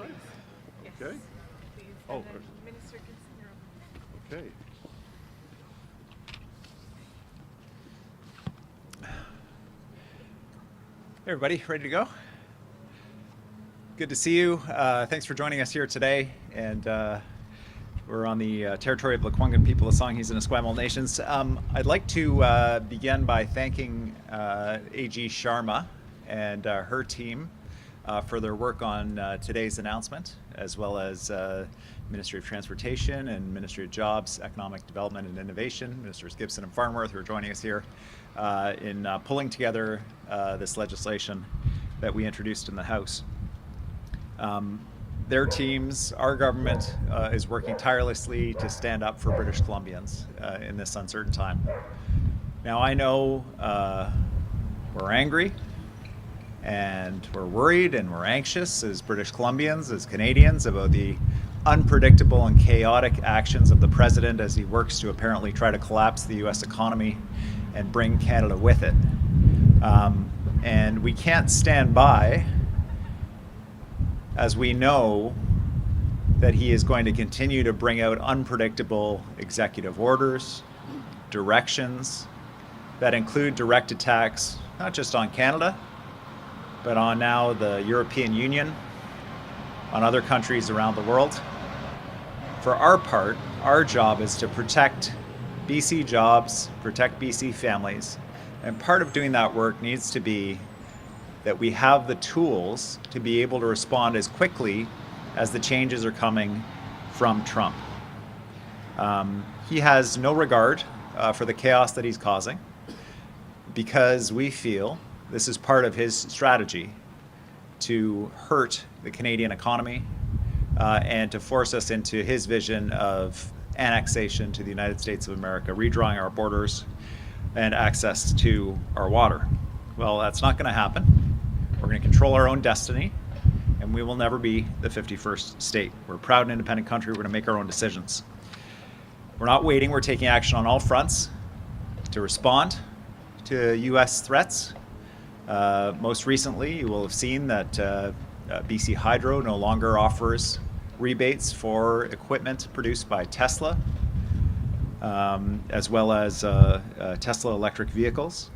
side? Yes. Okay. Please. Oh, And then Minister can sit here. Okay. Hey everybody, ready to go? Good to see you. Thanks for joining us here today. And we're on the territory of Lekwungen people of Songhees and Esquimalt nations. I'd like to begin by thanking AG Sharma and her team for their work on today's announcement, as well as Ministry of Transportation and Ministry of Jobs, Economic Development and Innovation, Ministers Gibson and Farnworth, who are joining us here in pulling together this legislation that we introduced in the House. Their teams, our government, is working tirelessly to stand up for British Columbians in this uncertain time. Now, I know we're angry, and we're worried and we're anxious as British Columbians, as Canadians, about the unpredictable and chaotic actions of the president as he works to apparently try to collapse the US economy and bring Canada with it. And we can't stand by as we know that he is going to continue to bring out unpredictable executive orders, directions that include direct attacks, not just on Canada, but on now the European Union, on other countries around the world. For our part, our job is to protect BC jobs, protect BC families, and part of doing that work needs to be that we have the tools to be able to respond as quickly as the changes are coming from Trump. He has no regard for the chaos that he's causing, because we feel this is part of his strategy to hurt the Canadian economy and to force us into his vision of annexation to the United States of America, redrawing our borders and access to our water. Well, that's not going to happen. We're going to control our own destiny, and we will never be the 51st state. We're a proud and independent country. We're going to make our own decisions. We're not waiting. We're taking action on all fronts to respond to U.S. threats. Most recently, you will have seen that BC Hydro no longer offers rebates for equipment produced by Tesla, as well as Tesla electric vehicles.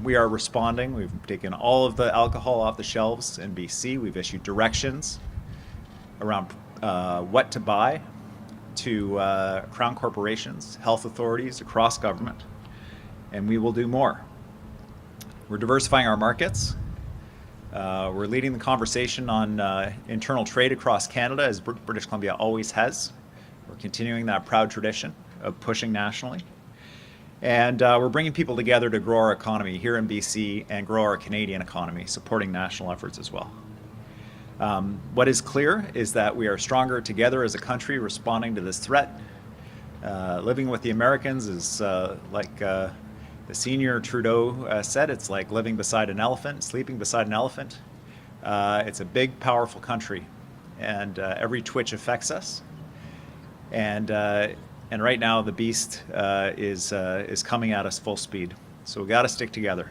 We are responding. We've taken all of the alcohol off the shelves in BC. We've issued directions around what to buy to Crown corporations, health authorities across government, and we will do more. We're diversifying our markets. We're leading the conversation on internal trade across Canada, as British Columbia always has. We're continuing that proud tradition of pushing nationally. And we're bringing people together to grow our economy here in BC and grow our Canadian economy, supporting national efforts as well. What is clear is that we are stronger together as a country responding to this threat. Living with the Americans is like the senior Trudeau said, it's like living beside an elephant, sleeping beside an elephant. It's a big, powerful country, and every twitch affects us. And right now, the beast is coming at us full speed. So we got to stick together.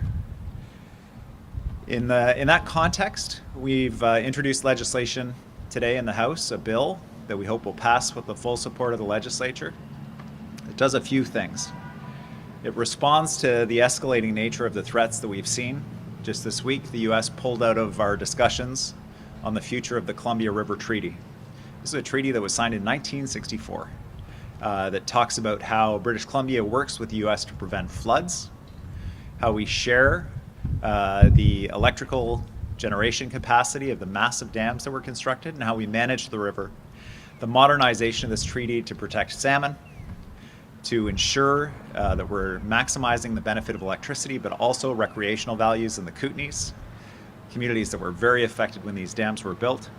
In that context, we've introduced legislation today in the House, a bill that we hope will pass with the full support of the legislature. It does a few things. It responds to the escalating nature of the threats that we've seen. Just this week, the U.S. pulled out of our discussions on the future of the Columbia River Treaty. This is a treaty that was signed in 1964 that talks about how British Columbia works with the U.S. to prevent floods, how we share the electrical generation capacity of the massive dams that were constructed, and how we manage the river. The modernization of this treaty to protect salmon, to ensure that we're maximizing the benefit of electricity, but also recreational values in the Kootenays, communities that were very affected when these dams were built.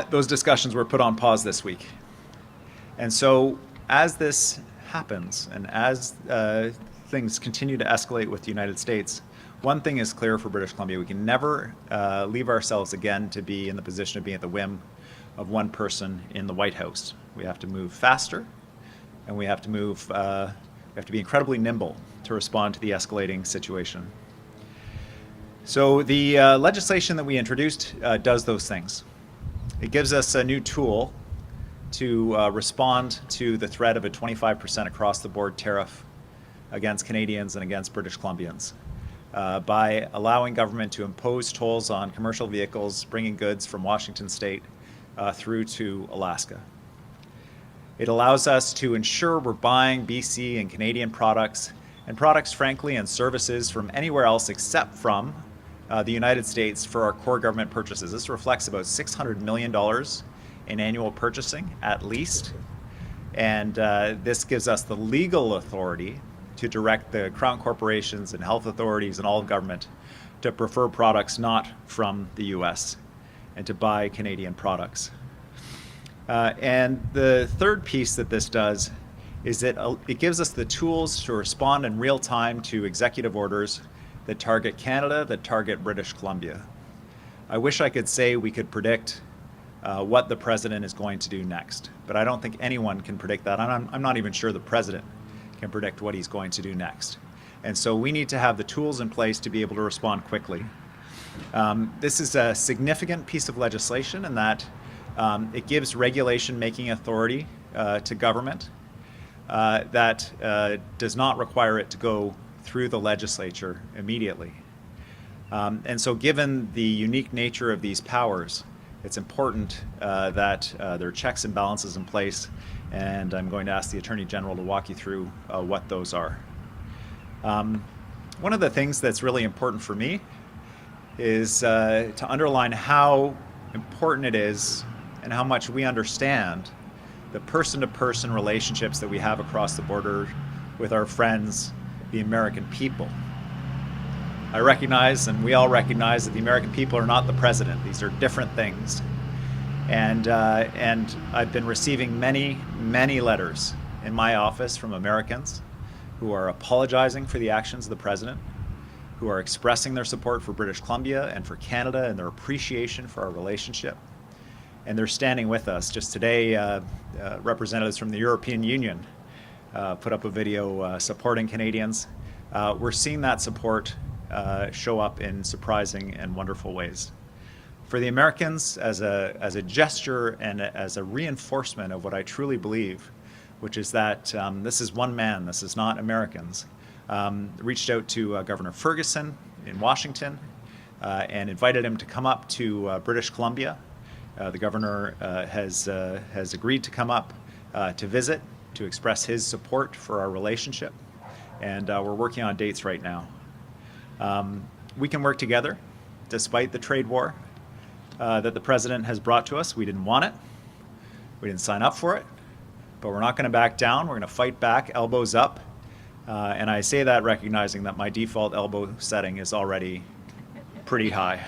Those discussions were put on pause this week. And so as this happens, and as things continue to escalate with the United States, one thing is clear for British Columbia: we can never leave ourselves again to be in the position of being at the whim of one person in the White House. We have to move faster, and we have to be incredibly nimble to respond to the escalating situation. So the legislation that we introduced does those things. It gives us a new tool to respond to the threat of a 25% across-the-board tariff against Canadians and against British Columbians by allowing government to impose tolls on commercial vehicles bringing goods from Washington State through to Alaska. It allows us to ensure we're buying BC and Canadian products, and products, frankly, and services from anywhere else except from the United States for our core government purchases. This reflects about $600 million in annual purchasing, at least. And this gives us the legal authority to direct the Crown corporations and health authorities and all of government to prefer products not from the US and to buy Canadian products. And the third piece that this does is that it gives us the tools to respond in real time to executive orders that target Canada, that target British Columbia. I wish I could say we could predict what the president is going to do next, but I don't think anyone can predict that. I'm not even sure the president can predict what he's going to do next. And so we need to have the tools in place to be able to respond quickly. This is a significant piece of legislation in that it gives regulation-making authority to government that does not require it to go through the legislature immediately. And so given the unique nature of these powers, it's important that there are checks and balances in place, and I'm going to ask the Attorney General to walk you through what those are. One of the things that's really important for me is to underline how important it is and how much we understand the person-to-person relationships that we have across the border with our friends, the American people. I recognize, and we all recognize, that the American people are not the president. These are different things. And I've been receiving many, many letters in my office from Americans who are apologizing for the actions of the president, who are expressing their support for British Columbia and for Canada and their appreciation for our relationship. And they're standing with us. Just today, representatives from the European Union put up a video supporting Canadians. We're seeing that support show up in surprising and wonderful ways. For the Americans, as a gesture and as a reinforcement of what I truly believe, which is that this is one man, this is not Americans, reached out to Governor Ferguson in Washington and invited him to come up to British Columbia. The governor has agreed to come up to visit, to express his support for our relationship, and we're working on dates right now. We can work together despite the trade war that the president has brought to us. We didn't want it. We didn't sign up for it, but we're not going to back down. We're going to fight back, elbows up. And I say that recognizing that my default elbow setting is already pretty high.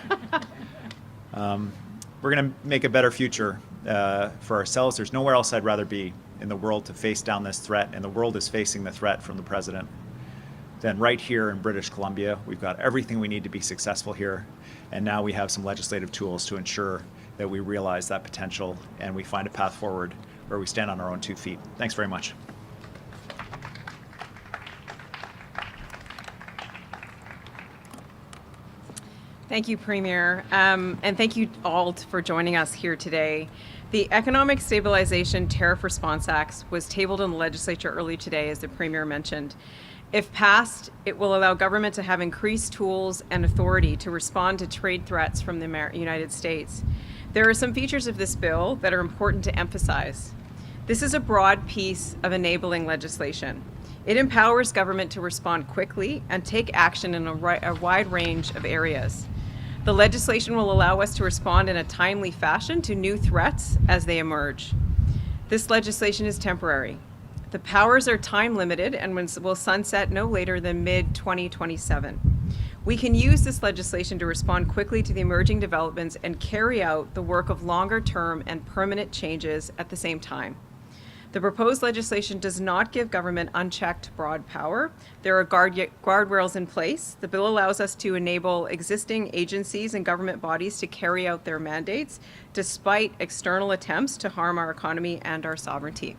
We're going to make a better future for ourselves. There's nowhere else I'd rather be in the world to face down this threat, and the world is facing the threat from the president, than right here in British Columbia. We've got everything we need to be successful here, and now we have some legislative tools to ensure that we realize that potential and we find a path forward where we stand on our own 2 feet. Thanks very much. Thank you, Premier, and thank you all for joining us here today. The Economic Stabilization Tariff Response Act was tabled in the legislature early today, as the Premier mentioned. If passed, it will allow government to have increased tools and authority to respond to trade threats from the United States. There are some features of this bill that are important to emphasize. This is a broad piece of enabling legislation. It empowers government to respond quickly and take action in a wide range of areas. The legislation will allow us to respond in a timely fashion to new threats as they emerge. This legislation is temporary. The powers are time limited and will sunset no later than mid-2027. We can use this legislation to respond quickly to the emerging developments and carry out the work of longer term and permanent changes at the same time. The proposed legislation does not give government unchecked broad power. There are guardrails in place. The bill allows us to enable existing agencies and government bodies to carry out their mandates despite external attempts to harm our economy and our sovereignty.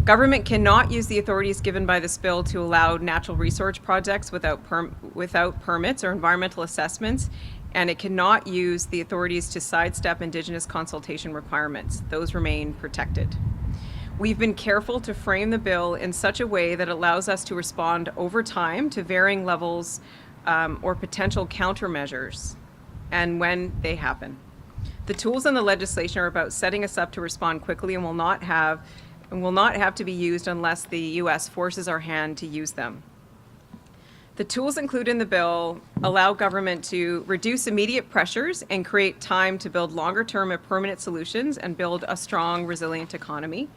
Government cannot use the authorities given by this bill to allow natural resource projects without permits or environmental assessments, and it cannot use the authorities to sidestep Indigenous consultation requirements. Those remain protected. We've been careful to frame the bill in such a way that allows us to respond over time to varying levels or potential countermeasures and when they happen. The tools in the legislation are about setting us up to respond quickly and will not have to be used unless the U.S. forces our hand to use them. The tools included in the bill allow government to reduce immediate pressures and create time to build longer-term and permanent solutions and build a strong, resilient economy,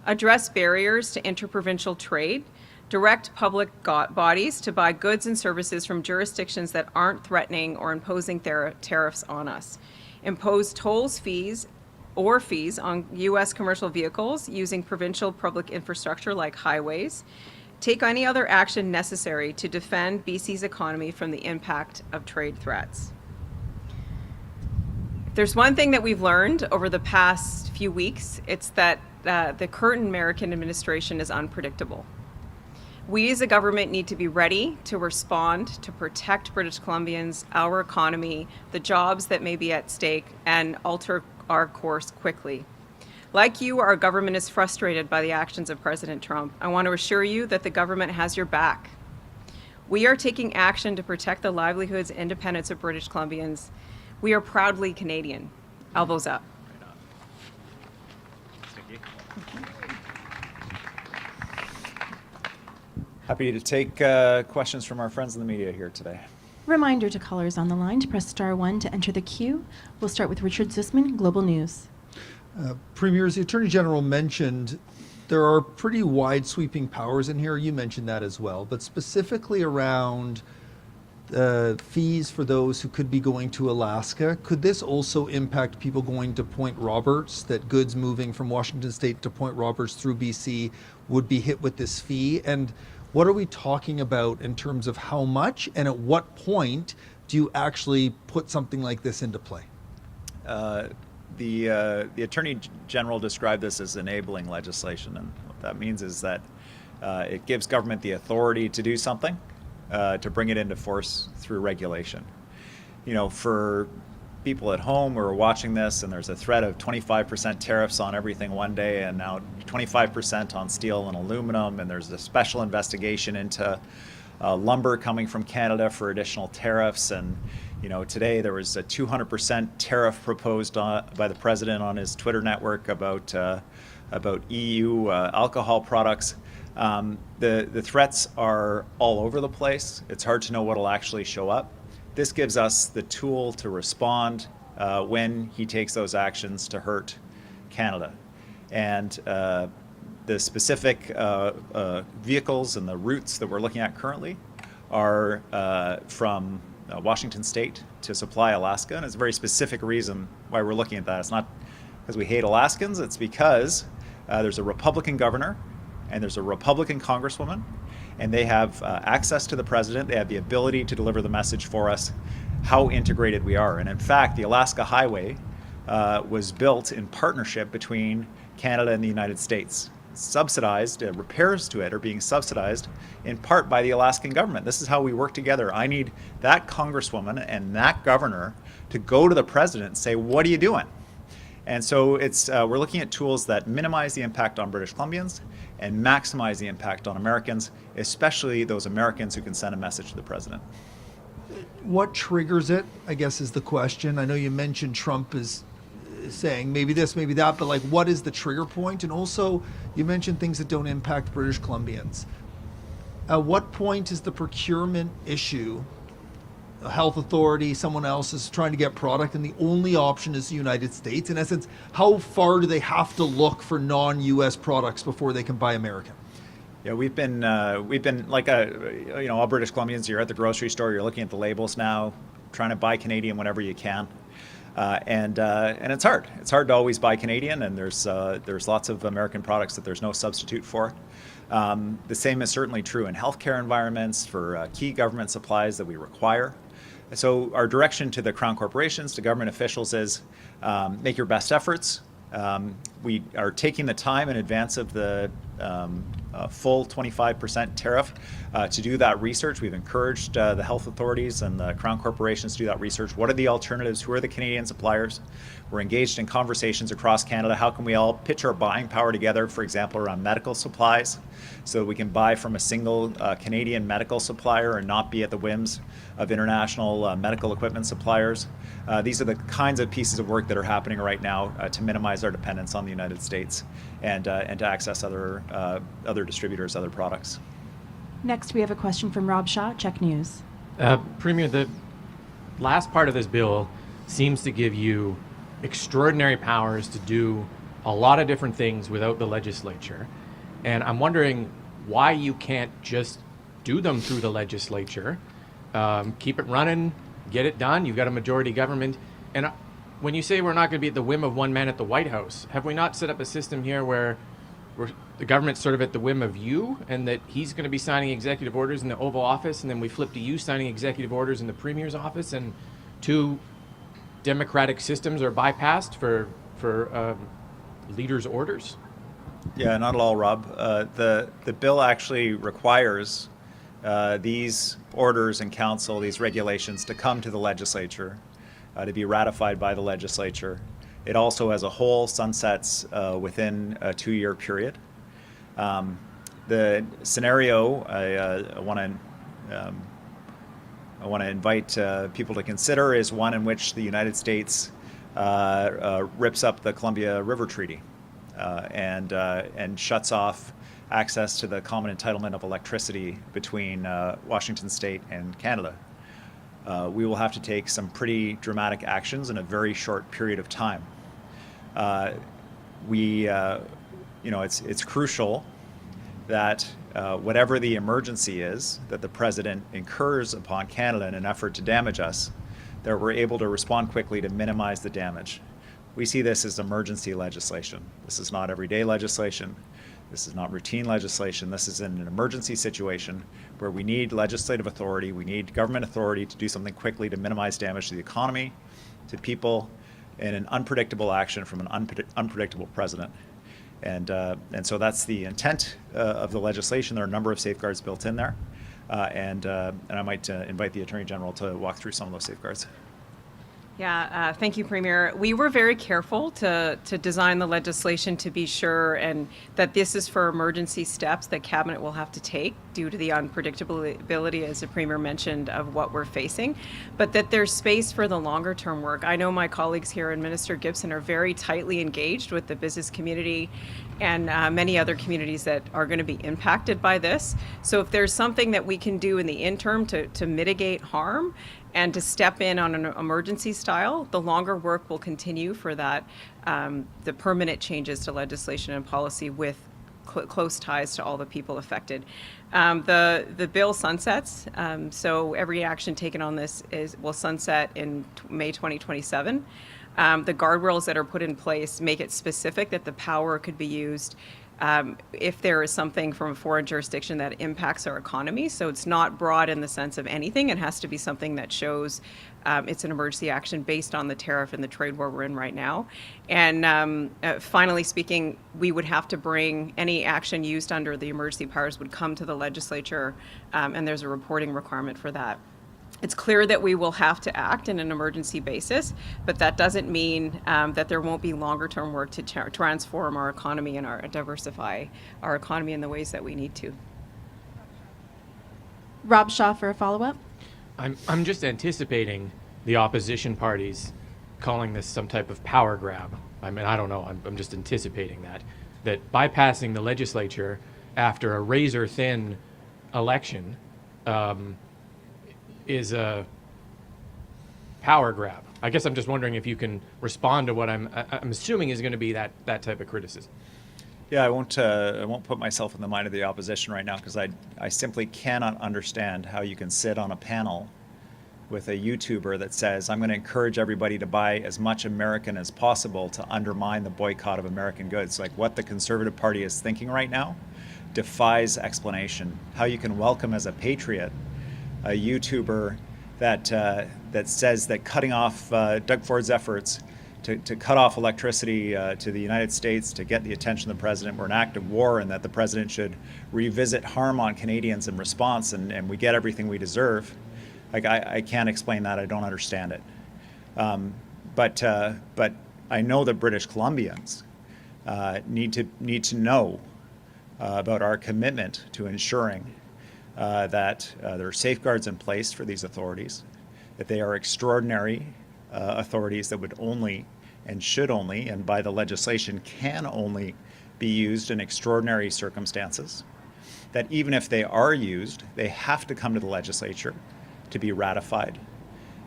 address barriers to interprovincial trade, direct public bodies to buy goods and services from jurisdictions that aren't threatening or imposing tariffs on us, impose tolls, fees on U.S. commercial vehicles using provincial public infrastructure like highways, take any other action necessary to defend BC's economy from the impact of trade threats. If there's one thing that we've learned over the past few weeks, it's that the current American administration is unpredictable. We as a government need to be ready to respond to protect British Columbians, our economy, the jobs that may be at stake, and alter our course quickly. Like you, our government is frustrated by the actions of President Trump. I want to assure you that the government has your back. We are taking action to protect the livelihoods and independence of British Columbians. We are proudly Canadian. Elbows up. Happy to take questions from our friends in the media here today. Reminder to callers on the line to press star 1 to enter the queue. We'll start with Richard Zussman, Global News. Premier, as the Attorney General mentioned, there are pretty wide sweeping powers in here. You mentioned that as well, but specifically around fees for those who could be going to Alaska. Could this also impact people going to Point Roberts, that goods moving from Washington State to Point Roberts through BC would be hit with this fee? And what are we talking about in terms of how much, and at what point do you actually put something like this into play? The Attorney General described this as enabling legislation, and what that means is that it gives government the authority to do something, to bring it into force through regulation. You know, for people at home who are watching this and there's a threat of 25% tariffs on everything one day and now 25% on steel and aluminum, and there's a special investigation into lumber coming from Canada for additional tariffs. And you know, today there was a 200% tariff proposed by the president on his Twitter network about EU alcohol products. The threats are all over the place. It's hard to know what will actually show up. This gives us the tool to respond when he takes those actions to hurt Canada. And the specific vehicles and the routes that we're looking at currently are from Washington State to supply Alaska, and it's a very specific reason why we're looking at that. It's not because we hate Alaskans, it's because there's a Republican governor and there's a Republican congresswoman, and they have access to the president. They have the ability to deliver the message for us, how integrated we are. And in fact, the Alaska Highway was built in partnership between Canada and the United States. Subsidized, repairs to it are being subsidized in part by the Alaskan government. This is how we work together. I need that congresswoman and that governor to go to the president and say, what are you doing? And so we're looking at tools that minimize the impact on British Columbians and maximize the impact on Americans, especially those Americans who can send a message to the president. What triggers it, I guess, is the question. I know you mentioned Trump is saying maybe this, maybe that, but like, what is the trigger point? And also, you mentioned things that don't impact British Columbians. At what point is the procurement issue, a health authority, someone else is trying to get product, and the only option is the United States? In essence, how far do they have to look for non-U.S. products before they can buy American? Yeah, we've been like all British Columbians. You're at the grocery store, you're looking at the labels now, trying to buy Canadian whenever you can. And it's hard. It's hard to always buy Canadian, and there's lots of American products that there's no substitute for. The same is certainly true in healthcare environments for key government supplies that we require. So our direction to the Crown corporations, to government officials is make your best efforts. We are taking the time in advance of the full 25% tariff. To do that research, we've encouraged the health authorities and the Crown corporations to do that research. What are the alternatives? Who are the Canadian suppliers? We're engaged in conversations across Canada. How can we all pitch our buying power together, for example, around medical supplies, so that we can buy from a single Canadian medical supplier and not be at the whims of international medical equipment suppliers? These are the kinds of pieces of work that are happening right now to minimize our dependence on the United States and to access other distributors, other products. Next, we have a question from Rob Shaw, Check News. Premier, the last part of this bill seems to give you extraordinary powers to do a lot of different things without the legislature. And I'm wondering why you can't just do them through the legislature, keep it running, get it done. You've got a majority government. And when you say we're not going to be at the whim of one man at the White House, have we not set up a system here where the government's sort of at the whim of you, and that he's going to be signing executive orders in the Oval Office, and then we flip to you signing executive orders in the Premier's office, and two democratic systems are bypassed for leaders' orders? Yeah, not at all, Rob. The bill actually requires these orders in council, these regulations, to come to the legislature, to be ratified by the legislature. It also, as a whole, sunsets within a 2-year period. The scenario I want to invite people to consider is one in which the United States rips up the Columbia River Treaty and shuts off access to the common entitlement of electricity between Washington State and Canada. We will have to take some pretty dramatic actions in a very short period of time. It's crucial that whatever the emergency is that the president incurs upon Canada in an effort to damage us, that we're able to respond quickly to minimize the damage. We see this as emergency legislation. This is not everyday legislation. This is not routine legislation. This is in an emergency situation where we need legislative authority, we need government authority to do something quickly to minimize damage to the economy, to people, in an unpredictable action from an unpredictable president. And so that's the intent of the legislation. There are a number of safeguards built in there. And I might invite the Attorney General to walk through some of those safeguards. Yeah, thank you, Premier. We were very careful to design the legislation to be sure and that this is for emergency steps that Cabinet will have to take due to the unpredictability, as the Premier mentioned, of what we're facing, but that there's space for the longer term work. I know my colleagues here and Minister Gibson are very tightly engaged with the business community and many other communities that are going to be impacted by this. So if there's something that we can do in the interim to mitigate harm and to step in on an emergency style, the longer work will continue for that, the permanent changes to legislation and policy with close ties to all the people affected. The bill sunsets, so every action taken on this will sunset in May 2027. The guardrails that are put in place make it specific that the power could be used if there is something from a foreign jurisdiction that impacts our economy. So it's not broad in the sense of anything. It has to be something that shows it's an emergency action based on the tariff and the trade war we're in right now. And finally speaking, we would have to bring any action used under the emergency powers would come to the legislature, and there's a reporting requirement for that. It's clear that we will have to act in an emergency basis, but that doesn't mean that there won't be longer term work to transform our economy and diversify our economy in the ways that we need to. Rob Shaw for a follow-up. I'm just anticipating the opposition parties calling this some type of power grab. I mean, I don't know. I'm just anticipating that bypassing the legislature after a razor-thin election is a power grab. I guess I'm just wondering if you can respond to what I'm assuming is going to be that type of criticism. Yeah, I won't put myself in the mind of the opposition right now, because I simply cannot understand how you can sit on a panel with a YouTuber that says, I'm going to encourage everybody to buy as much American as possible to undermine the boycott of American goods. Like, what the Conservative Party is thinking right now defies explanation. How you can welcome as a patriot a YouTuber that says that cutting off Doug Ford's efforts to cut off electricity to the United States to get the attention of the president. We're in active war, and that the president should revisit harm on Canadians in response, and we get everything we deserve. Like, I can't explain that. I don't understand it. But I know that British Columbians need to know about our commitment to ensuring that there are safeguards in place for these authorities, that they are extraordinary authorities that would only and should only, and by the legislation can only, be used in extraordinary circumstances, that even if they are used, they have to come to the legislature to be ratified,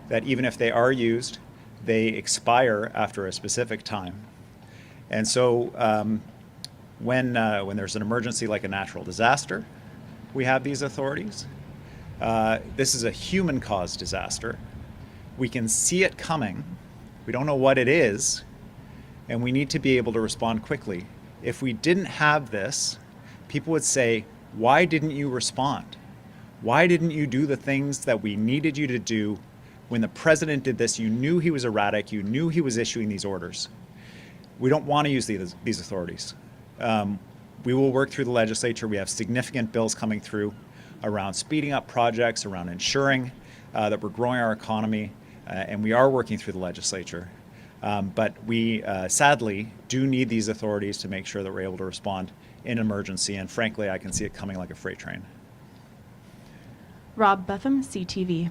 that even if they are used, they expire after a specific time. And so when there's an emergency like a natural disaster, we have these authorities. This is a human-caused disaster. We can see it coming. We don't know what it is, and we need to be able to respond quickly. If we didn't have this, people would say, why didn't you respond? Why didn't you do the things that we needed you to do? When the president did this, you knew he was erratic, you knew he was issuing these orders. We don't want to use these authorities. We will work through the legislature. We have significant bills coming through around speeding up projects, around ensuring that we're growing our economy, and we are working through the legislature. But we sadly do need these authorities to make sure that we're able to respond in emergency, and frankly, I can see it coming like a freight train. Rob Betham, CTV.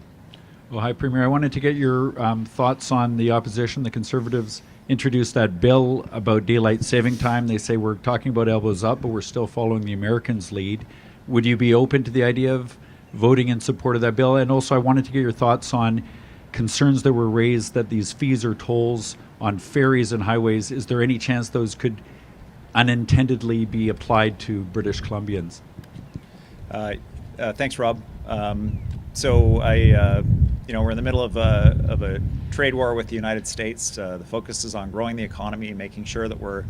Well, hi, Premier. I wanted to get your thoughts on the opposition. The Conservatives introduced that bill about daylight saving time. They say we're talking about elbows up, but we're still following the Americans' lead. Would you be open to the idea of voting in support of that bill? And also, I wanted to get your thoughts on concerns that were raised that these fees or tolls on ferries and highways, is there any chance those could unintendedly be applied to British Columbians? Thanks, Rob. So we're in the middle of a trade war with the United States. The focus is on growing the economy, making sure that we're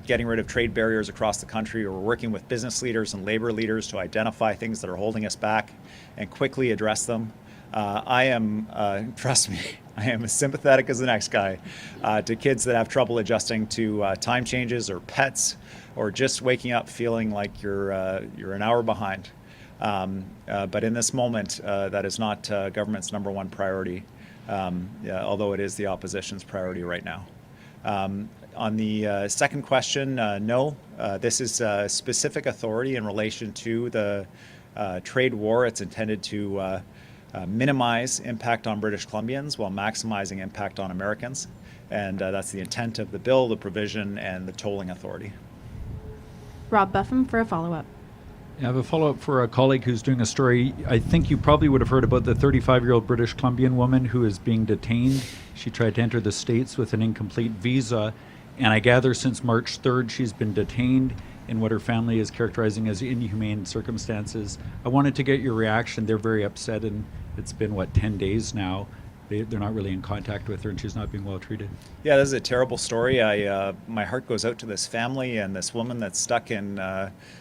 getting rid of trade barriers across the country. We're working with business leaders and labor leaders to identify things that are holding us back and quickly address them. I am, trust me, I am as sympathetic as the next guy to kids that have trouble adjusting to time changes or pets, or just waking up feeling like you're an hour behind. But in this moment, that is not government's number one priority, although it is the opposition's priority right now. On the second question, no, this is a specific authority in relation to the trade war. It's intended to minimize impact on British Columbians while maximizing impact on Americans. And that's the intent of the bill, the provision, and the tolling authority. Rob Buffum for a follow-up. I have a follow-up for a colleague who's doing a story. I think you probably would have heard about the 35-year-old British Columbian woman who is being detained. She tried to enter the States with an incomplete visa, and I gather since March 3rd she's been detained in what her family is characterizing as inhumane circumstances. I wanted to get your reaction. They're very upset, and it's been, 10 days now? They're not really in contact with her, and she's not being well treated. Yeah, this is a terrible story. My heart goes out to this family and this woman that's stuck in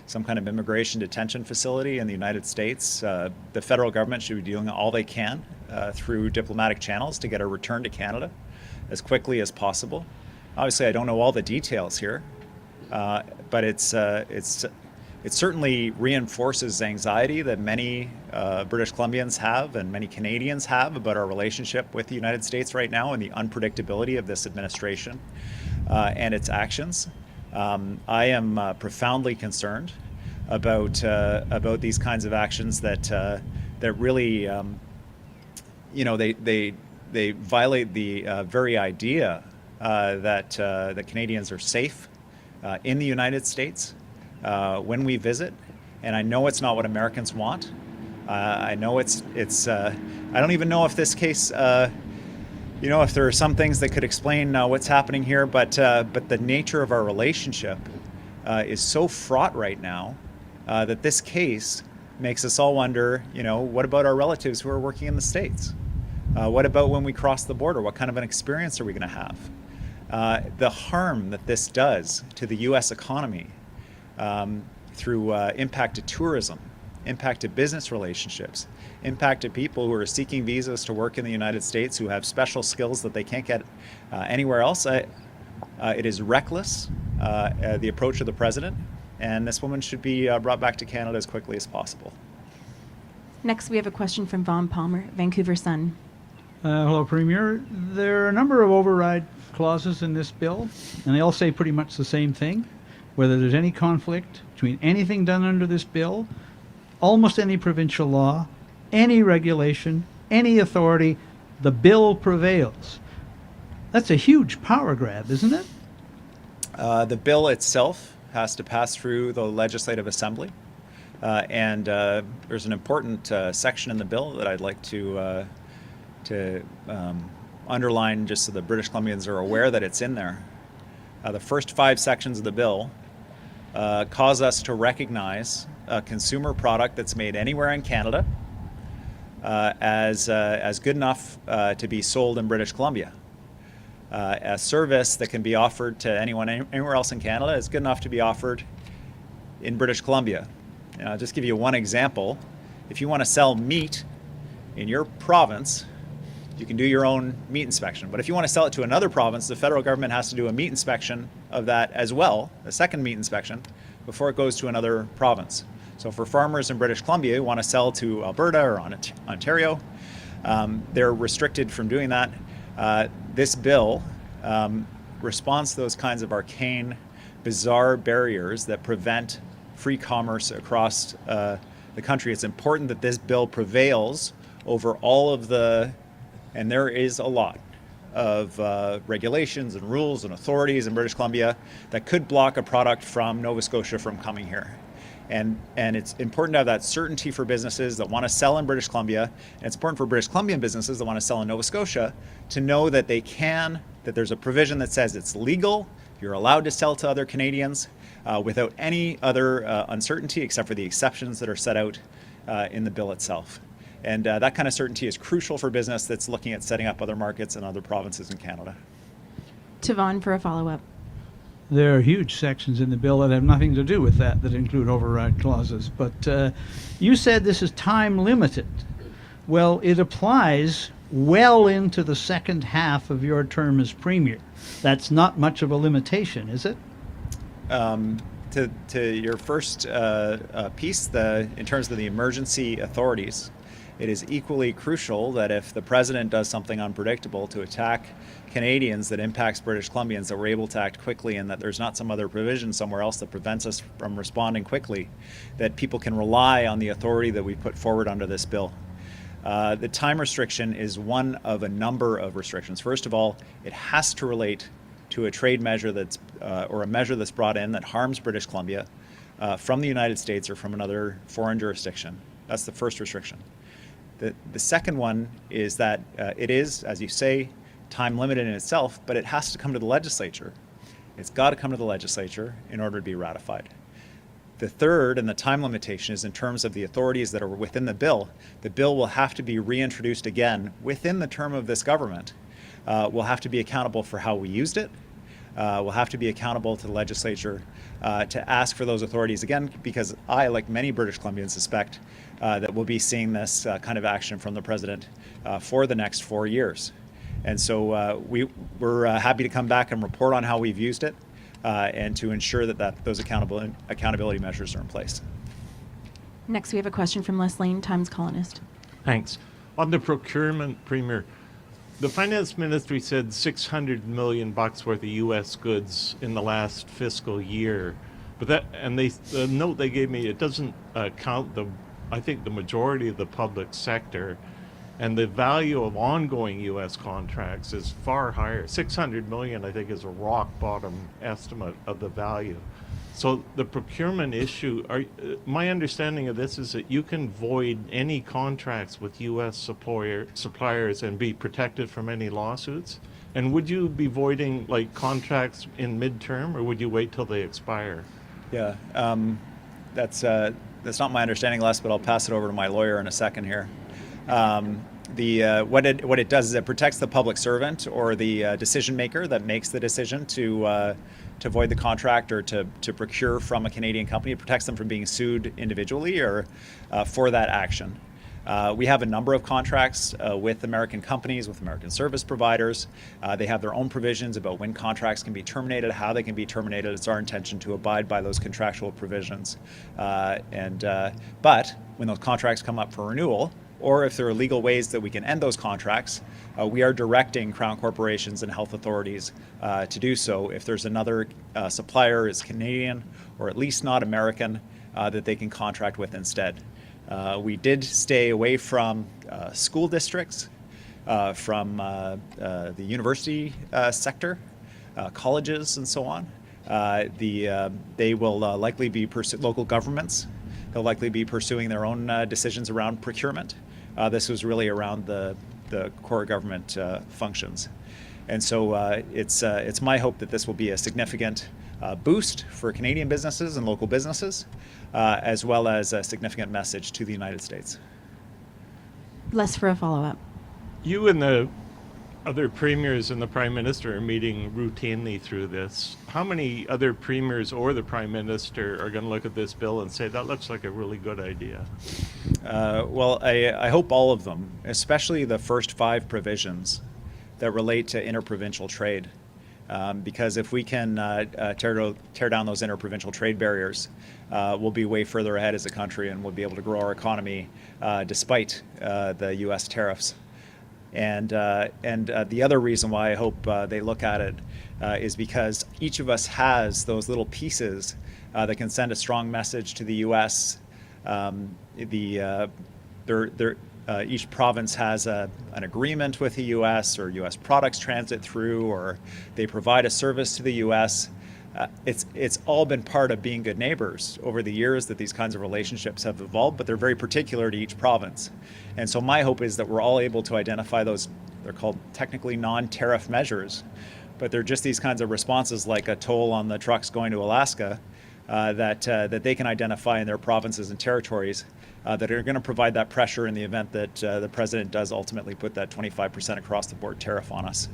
some kind of immigration detention facility in the United States. The federal government should be doing all they can through diplomatic channels to get her returned to Canada as quickly as possible. Obviously, I don't know all the details here, but it certainly reinforces anxiety that many British Columbians have and many Canadians have about our relationship with the United States right now and the unpredictability of this administration and its actions. I am profoundly concerned about these kinds of actions that really, they violate the very idea that Canadians are safe in the United States. When we visit, and I know it's not what Americans want. I know it's. I don't even know if this case, if there are some things that could explain what's happening here, but the nature of our relationship is so fraught right now that this case makes us all wonder, what about our relatives who are working in the States? What about when we cross the border? What kind of an experience are we going to have? The harm that this does to the U.S. economy through impact to tourism, impact to business relationships, impact to people who are seeking visas to work in the United States who have special skills that they can't get anywhere else. It is reckless, the approach of the president, and this woman should be brought back to Canada as quickly as possible. Next, we have a question from Vaughn Palmer, Vancouver Sun. Hello, Premier. There are a number of override clauses in this bill, and they all say pretty much the same thing. Whether there's any conflict between anything done under this bill, almost any provincial law, any regulation, any authority, the bill prevails. That's a huge power grab, isn't it? The bill itself has to pass through the Legislative Assembly, and there's an important section in the bill that I'd like to underline just so the British Columbians are aware that it's in there. The first 5 sections of the bill cause us to recognize a consumer product that's made anywhere in Canada as good enough to be sold in British Columbia. A service that can be offered to anyone anywhere else in Canada is good enough to be offered in British Columbia. I'll just give you one example. If you want to sell meat in your province, you can do your own meat inspection. But if you want to sell it to another province, the federal government has to do a meat inspection of that as well, a second meat inspection, before it goes to another province. So for farmers in British Columbia who want to sell to Alberta or Ontario, they're restricted from doing that. This bill responds to those kinds of arcane, bizarre barriers that prevent free commerce across the country. It's important that this bill prevails over all of the, and there is a lot of regulations and rules and authorities in British Columbia that could block a product from Nova Scotia from coming here. And it's important to have that certainty for businesses that want to sell in British Columbia, and it's important for British Columbian businesses that want to sell in Nova Scotia to know that they can, that there's a provision that says it's legal, you're allowed to sell to other Canadians without any other uncertainty except for the exceptions that are set out in the bill itself. And that kind of certainty is crucial for business that's looking at setting up other markets in other provinces in Canada. To Vaughn for a follow-up. There are huge sections in the bill that have nothing to do with that include override clauses. But you said this is time limited. Well, it applies well into the second half of your term as Premier. That's not much of a limitation, is it? To your first piece, in terms of the emergency authorities, it is equally crucial that if the president does something unpredictable to attack Canadians that impacts British Columbians, that we're able to act quickly and that there's not some other provision somewhere else that prevents us from responding quickly, that people can rely on the authority that we put forward under this bill. The time restriction is one of a number of restrictions. First of all, it has to relate to a trade measure that's, or a measure that's brought in that harms British Columbia from the United States or from another foreign jurisdiction. That's the first restriction. The second one is that it is, as you say, time limited in itself, but it has to come to the legislature. It's got to come to the legislature in order to be ratified. The third and the time limitation is in terms of the authorities that are within the bill. The bill will have to be reintroduced again within the term of this government. We'll have to be accountable for how we used it. We'll have to be accountable to the legislature to ask for those authorities again, because I, like many British Columbians, suspect that we'll be seeing this kind of action from the president for the next 4 years. And so we're happy to come back and report on how we've used it and to ensure that those accountability measures are in place. Next, we have a question from Les Lane, Times columnist. Thanks. On the procurement, Premier, the finance ministry said $600 million worth of U.S. goods in the last fiscal year, but the note they gave me, it doesn't count I think the majority of the public sector, and the value of ongoing U.S. contracts is far higher. $600 million, I think, is a rock bottom estimate of the value. So the procurement issue, my understanding of this is that you can void any contracts with U.S. suppliers and be protected from any lawsuits. And would you be voiding like contracts in midterm, or would you wait till they expire? Yeah, that's not my understanding, Les, but I'll pass it over to my lawyer in a second here. What it does is it protects the public servant or the decision maker that makes the decision to to void the contract or to procure from a Canadian company. It protects them from being sued individually or for that action. We have a number of contracts with American companies, with American service providers. They have their own provisions about when contracts can be terminated, how they can be terminated. It's our intention to abide by those contractual provisions. But when those contracts come up for renewal, or if there are legal ways that we can end those contracts, we are directing Crown corporations and health authorities to do so if there's another supplier is Canadian or at least not American that they can contract with instead. We did stay away from school districts, from the university sector, colleges, and so on. They will likely be local governments. They'll likely be pursuing their own decisions around procurement. This was really around the core government functions. And so it's my hope that this will be a significant boost for Canadian businesses and local businesses, as well as a significant message to the United States. Les for a follow-up. You and the other premiers and the Prime Minister are meeting routinely through this. How many other premiers or the Prime Minister are going to look at this bill and say, that looks like a really good idea? Well, I hope all of them, especially the first 5 provisions that relate to interprovincial trade. Because if we can tear down those interprovincial trade barriers, we'll be way further ahead as a country and we'll be able to grow our economy despite the U.S. tariffs. And the other reason why I hope they look at it is because each of us has those little pieces that can send a strong message to the U.S. Each province has an agreement with the U.S. or U.S. products transit through, or they provide a service to the U.S. It's all been part of being good neighbors over the years that these kinds of relationships have evolved, but they're very particular to each province. And so my hope is that we're all able to identify those, they're called technically non-tariff measures, but they're just these kinds of responses like a toll on the trucks going to Alaska that they can identify in their provinces and territories that are going to provide that pressure in the event that the president does ultimately put that 25% across the board tariff on us.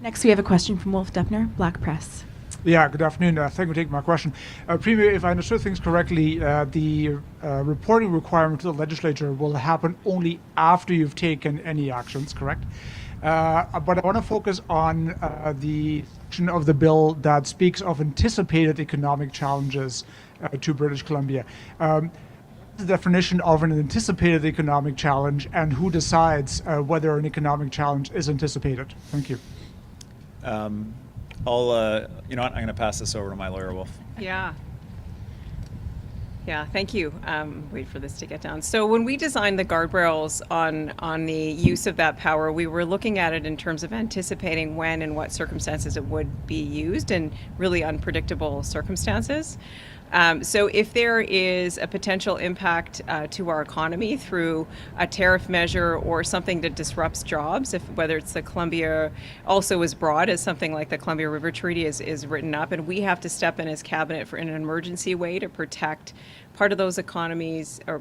Next, we have a question from Wolf Deppner, Black Press. Yeah, good afternoon. Thank you for taking my question. Premier, if I understood things correctly, the reporting requirement to the legislature will happen only after you've taken any actions, correct? But I want to focus on the section of the bill that speaks of anticipated economic challenges to British Columbia. The definition of an anticipated economic challenge and who decides whether an economic challenge is anticipated? Thank you. You know what, I'm going to pass this over to my lawyer, Wolf. Yeah, thank you. Wait for this to get down. So when we designed the guardrails on the use of that power, we were looking at it in terms of anticipating when and what circumstances it would be used in really unpredictable circumstances. So if there is a potential impact to our economy through a tariff measure or something that disrupts jobs, whether it's the Columbia, also as broad as something like the Columbia River Treaty is written up, and we have to step in as cabinet in an emergency way to protect part of those economies or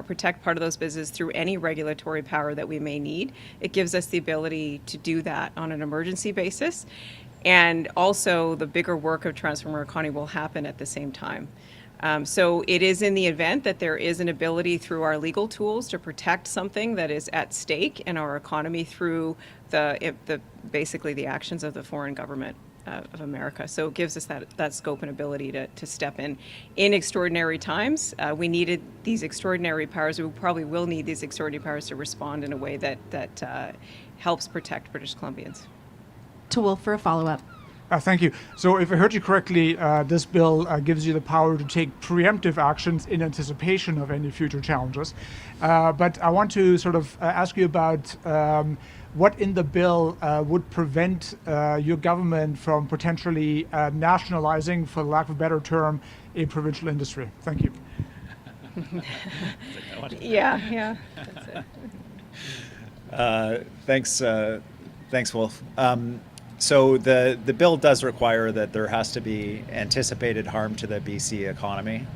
protect part of those businesses through any regulatory power that we may need. It gives us the ability to do that on an emergency basis. And also the bigger work of transforming our economy will happen at the same time. So it is in the event that there is an ability through our legal tools to protect something that is at stake in our economy through basically the actions of the foreign government of America. So it gives us that scope and ability to step in extraordinary times. We needed these extraordinary powers. We probably will need these extraordinary powers to respond in a way that helps protect British Columbians. To Wolf for a follow-up. Thank you. So if I heard you correctly, this bill gives you the power to take preemptive actions in anticipation of any future challenges. But I want to sort of ask you about what in the bill would prevent your government from potentially nationalizing, for lack of a better term, a provincial industry. Thank you. Yeah. That's it. Thanks, Wolf. So the bill does require that there has to be anticipated harm to the BC economy.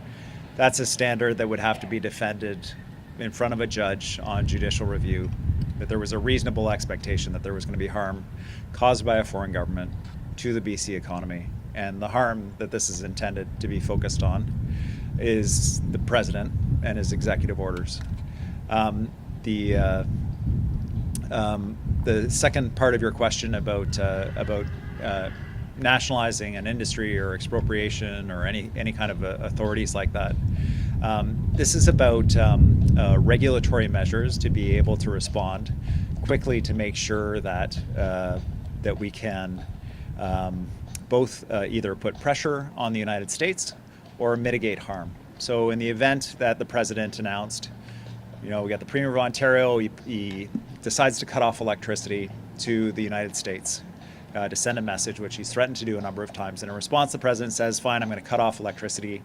That's a standard that would have to be defended in front of a judge on judicial review, that there was a reasonable expectation that there was going to be harm caused by a foreign government to the BC economy And the harm that this is intended to be focused on is the president and his executive orders. The second part of your question about nationalizing an industry or expropriation or any kind of authorities like that. This is about regulatory measures to be able to respond quickly to make sure that that we can both either put pressure on the United States or mitigate harm. So in the event that the president announced, we got the Premier of Ontario, he decides to cut off electricity to the United States to send a message, which he's threatened to do a number of times. And in response, the president says, fine, I'm going to cut off electricity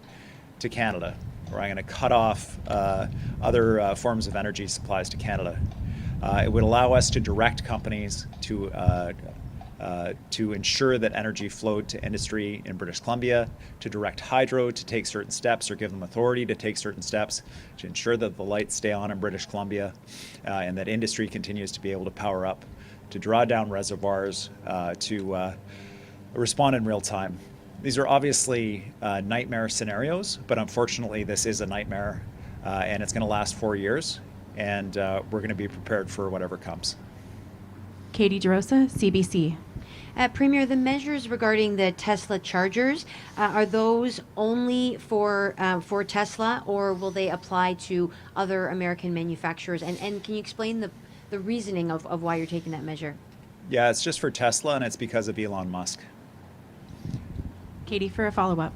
to Canada, or I'm going to cut off other forms of energy supplies to Canada. It would allow us to direct companies to ensure that energy flowed to industry in British Columbia, to direct hydro to take certain steps or give them authority to take certain steps to ensure that the lights stay on in British Columbia and that industry continues to be able to power up, to draw down reservoirs, to respond in real time. These are obviously nightmare scenarios, but unfortunately this is a nightmare and it's going to last 4 years, and we're going to be prepared for whatever comes. Katie DeRosa, CBC. Premier, the measures regarding the Tesla chargers, are those only for Tesla, or will they apply to other American manufacturers? And can you explain the reasoning of why you're taking that measure? Yeah, it's just for Tesla, and it's because of Elon Musk. Katie, for a follow-up.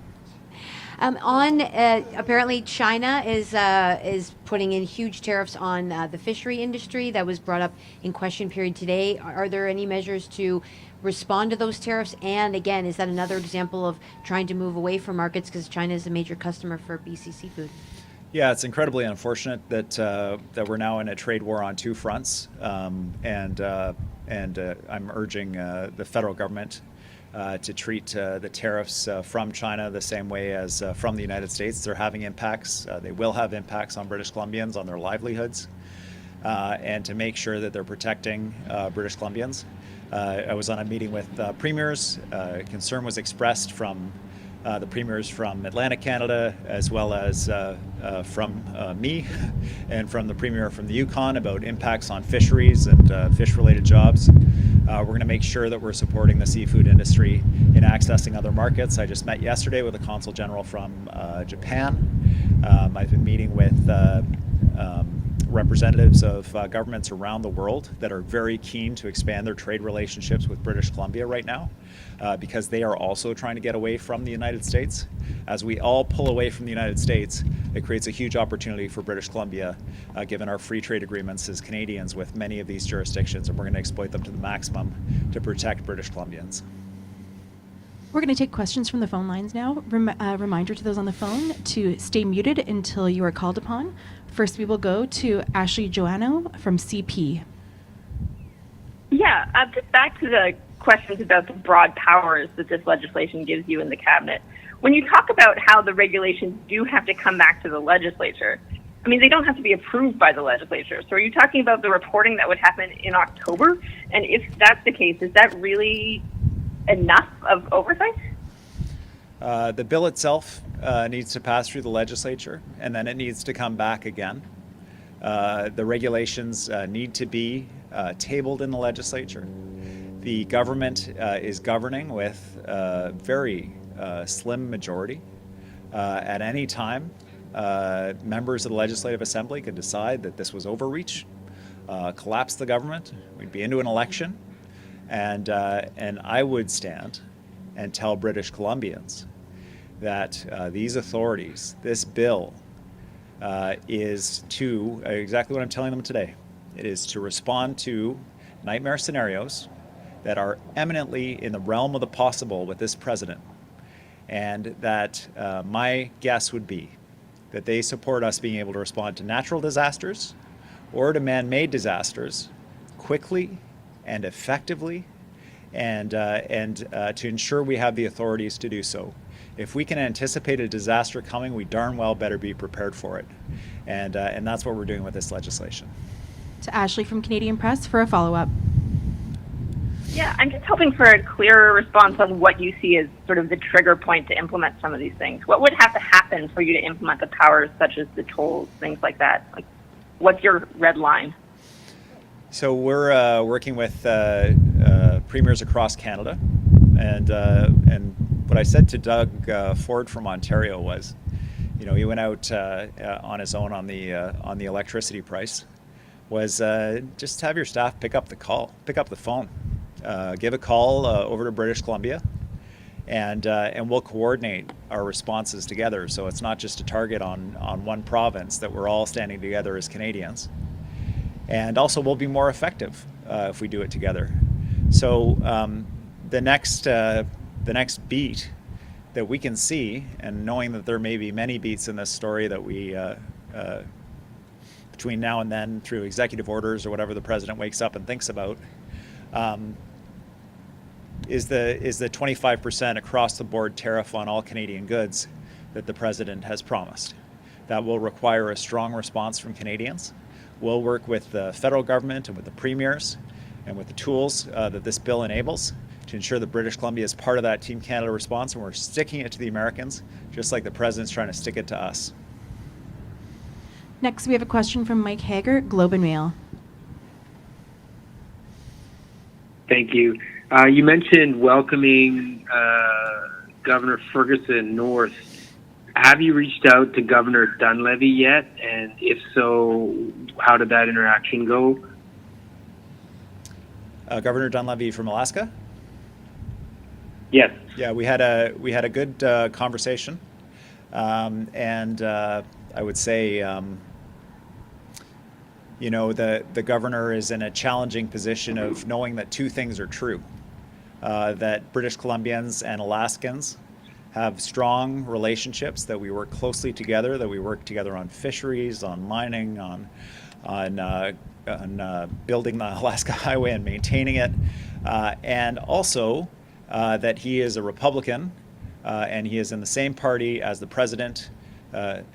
Apparently China is putting in huge tariffs on the fishery industry. That was brought up in question period today. Are there any measures to respond to those tariffs? And again, is that another example of trying to move away from markets because China is a major customer for BC seafood? Yeah, it's incredibly unfortunate that that we're now in a trade war on two fronts, and I'm urging the federal government to treat the tariffs from China the same way as from the United States. They're having impacts. They will have impacts on British Columbians, on their livelihoods, and to make sure that they're protecting British Columbians. I was on a meeting with premiers. Concern was expressed from the premiers from Atlantic Canada, as well as from me and from the premier from the Yukon about impacts on fisheries and fish-related jobs. We're going to make sure that we're supporting the seafood industry in accessing other markets. I just met yesterday with the Consul General from Japan. I've been meeting with representatives of governments around the world that are very keen to expand their trade relationships with British Columbia right now, because they are also trying to get away from the United States. As we all pull away from the United States, it creates a huge opportunity for British Columbia, given our free trade agreements as Canadians with many of these jurisdictions, and we're going to exploit them to the maximum to protect British Columbians. We're going to take questions from the phone lines now. Reminder to those on the phone to stay muted until you are called upon. First, we will go to Ashley Joanno from CP. Yeah, just back to the questions about the broad powers that this legislation gives you in the cabinet. When you talk about how the regulations do have to come back to the legislature, I mean, they don't have to be approved by the legislature. So are you talking about the reporting that would happen in October? And if that's the case, is that really enough of oversight? The bill itself needs to pass through the legislature, and then it needs to come back again. The regulations need to be tabled in the legislature. The government is governing with a very slim majority. At any time, members of the Legislative Assembly could decide that this was overreach, collapse the government, we'd be into an election, and I would stand and tell British Columbians that these authorities, this bill, is to exactly what I'm telling them today. It is to respond to nightmare scenarios that are eminently in the realm of the possible with this president. And that my guess would be that they support us being able to respond to natural disasters or to man-made disasters quickly and effectively, and to ensure we have the authorities to do so. If we can anticipate a disaster coming, we darn well better be prepared for it. And that's what we're doing with this legislation. To Ashley from Canadian Press for a follow-up. Yeah, I'm just hoping for a clearer response on what you see as sort of the trigger point to implement some of these things. What would have to happen for you to implement the powers such as the tolls, things like that? Like, what's your red line? So we're working with premiers across Canada, and what I said to Doug Ford from Ontario was, he went out on his own on the electricity price, was just have your staff pick up the phone, give a call over to British Columbia, and we'll coordinate our responses together. So it's not just a target on one province, that we're all standing together as Canadians. And also we'll be more effective if we do it together. So the next beat that we can see, and knowing that there may be many beats in this story that we between now and then through executive orders or whatever the president wakes up and thinks about, is the 25% across the board tariff on all Canadian goods that the president has promised. That will require a strong response from Canadians. We'll work with the federal government and with the premiers and with the tools that this bill enables to ensure that British Columbia is part of that Team Canada response, and we're sticking it to the Americans, just like the president's trying to stick it to us. Next, we have a question from Mike Hager, Globe and Mail. Thank you. You mentioned welcoming Governor Ferguson north. Have you reached out to Governor Dunleavy yet? And if so, how did that interaction go? Governor Dunleavy from Alaska? Yes. Yeah, we had a good conversation, and I would say, the governor is in a challenging position of knowing that two things are true: that British Columbians and Alaskans have strong relationships, that we work closely together, that we work together on fisheries, on mining, on building the Alaska Highway and maintaining it, and also that he is a Republican and he is in the same party as the president,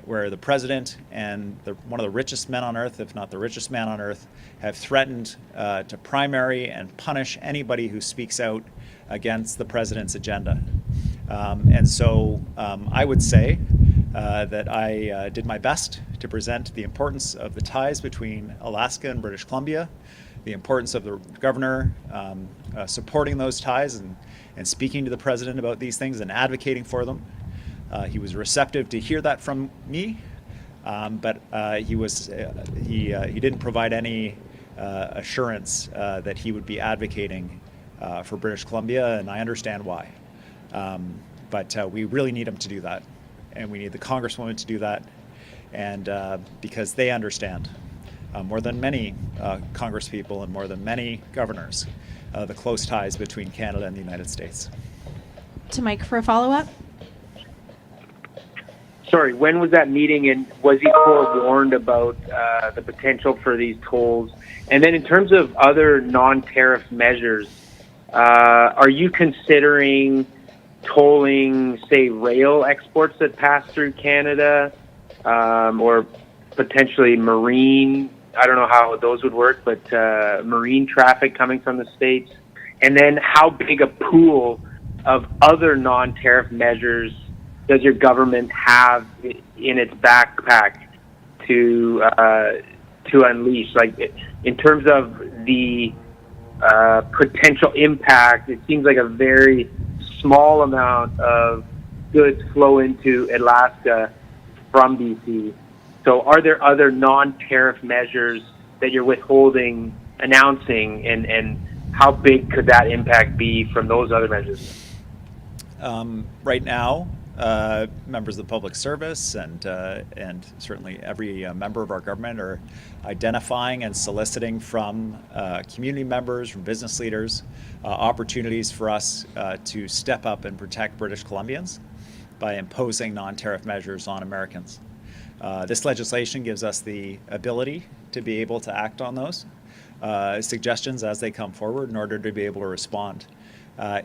where the president and one of the richest men on earth, if not the richest man on earth, have threatened to primary and punish anybody who speaks out against the president's agenda. And so I would say that I did my best to present the importance of the ties between Alaska and British Columbia, the importance of the governor supporting those ties and speaking to the president about these things and advocating for them. He was receptive to hear that from me, but he didn't provide any assurance that he would be advocating for British Columbia, and I understand why. But we really need him to do that, and we need the Congresswoman to do that, and because they understand more than many Congresspeople and more than many governors the close ties between Canada and the United States. To Mike for a follow-up. Sorry, when was that meeting, and was he forewarned about the potential for these tolls? And then in terms of other non-tariff measures, are you considering tolling, say, rail exports that pass through Canada, or potentially marine? I don't know how those would work, but marine traffic coming from the States. And then how big a pool of other non-tariff measures does your government have in its backpack to unleash? Like, in terms of the potential impact, it seems like a very small amount of goods flow into Alaska from BC. So are there other non-tariff measures that you're withholding announcing, and how big could that impact be from those other measures? Right now, members of the public service and certainly every member of our government are identifying and soliciting from community members, from business leaders, opportunities for us to step up and protect British Columbians by imposing non-tariff measures on Americans. This legislation gives us the ability to be able to act on those suggestions as they come forward in order to be able to respond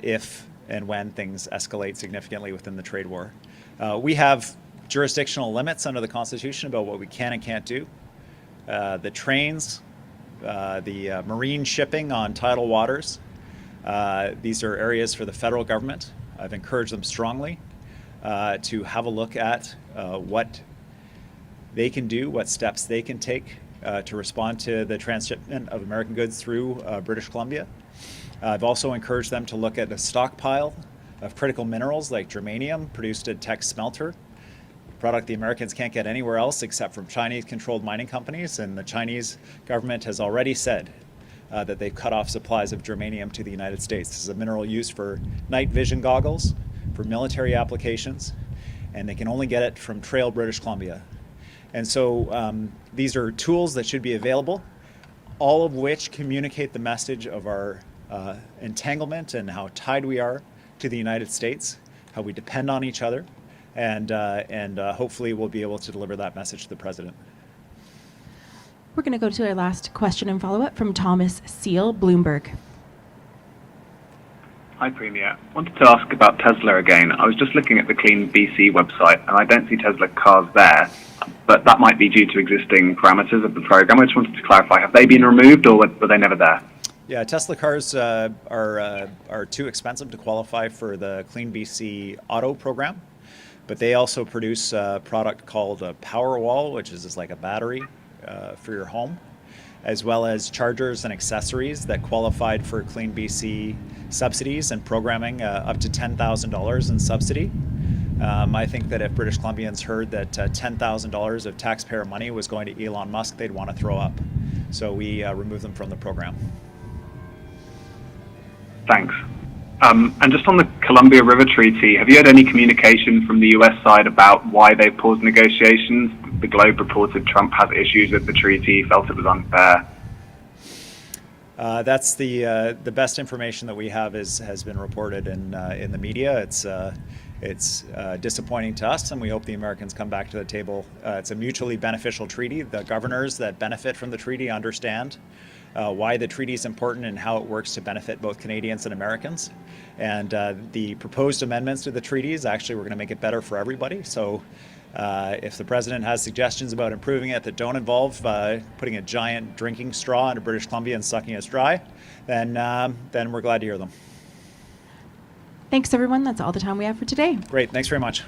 if and when things escalate significantly within the trade war. We have jurisdictional limits under the Constitution about what we can and can't do. The trains, the marine shipping on tidal waters, These are areas for the federal government. I've encouraged them strongly to have a look at what they can do, what steps they can take to respond to the transshipment of American goods through British Columbia. I've also encouraged them to look at a stockpile of critical minerals like germanium produced at Teck Smelter, a product the Americans can't get anywhere else except from Chinese-controlled mining companies, and the Chinese government has already said that they've cut off supplies of germanium to the United States. This is a mineral used for night vision goggles, for military applications, and they can only get it from Trail, British Columbia. And so these are tools that should be available, all of which communicate the message of our entanglement and how tied we are to the United States, how we depend on each other, and hopefully we'll be able to deliver that message to the President. We're going to go to our last question and follow-up from Thomas Seal, Bloomberg. Hi, Premier. I wanted to ask about Tesla again. I was just looking at the Clean BC website, and I don't see Tesla cars there, but that might be due to existing parameters of the program. I just wanted to clarify, have they been removed, or were they never there? Yeah, Tesla cars are too expensive to qualify for the Clean BC Auto program, but they also produce a product called a Powerwall, which is just like a battery for your home, as well as chargers and accessories that qualified for Clean BC subsidies and programming up to $10,000 in subsidy. I think that if British Columbians heard that $10,000 of taxpayer money was going to Elon Musk, they'd want to throw up. So we removed them from the program. Thanks. And just on the Columbia River Treaty, have you had any communication from the US side about why they paused negotiations? The Globe reported Trump has issues with the treaty, felt it was unfair. That's the best information that we have has been reported in the media. It's disappointing to us, and we hope the Americans come back to the table. It's a mutually beneficial treaty. The governors that benefit from the treaty understand why the treaty is important and how it works to benefit both Canadians and Americans. And the proposed amendments to the treaties, actually, we're going to make it better for everybody. So if the President has suggestions about improving it that don't involve putting a giant drinking straw into British Columbia and sucking us dry, then we're glad to hear them. Thanks, everyone. That's all the time we have for today. Great. Thanks very much.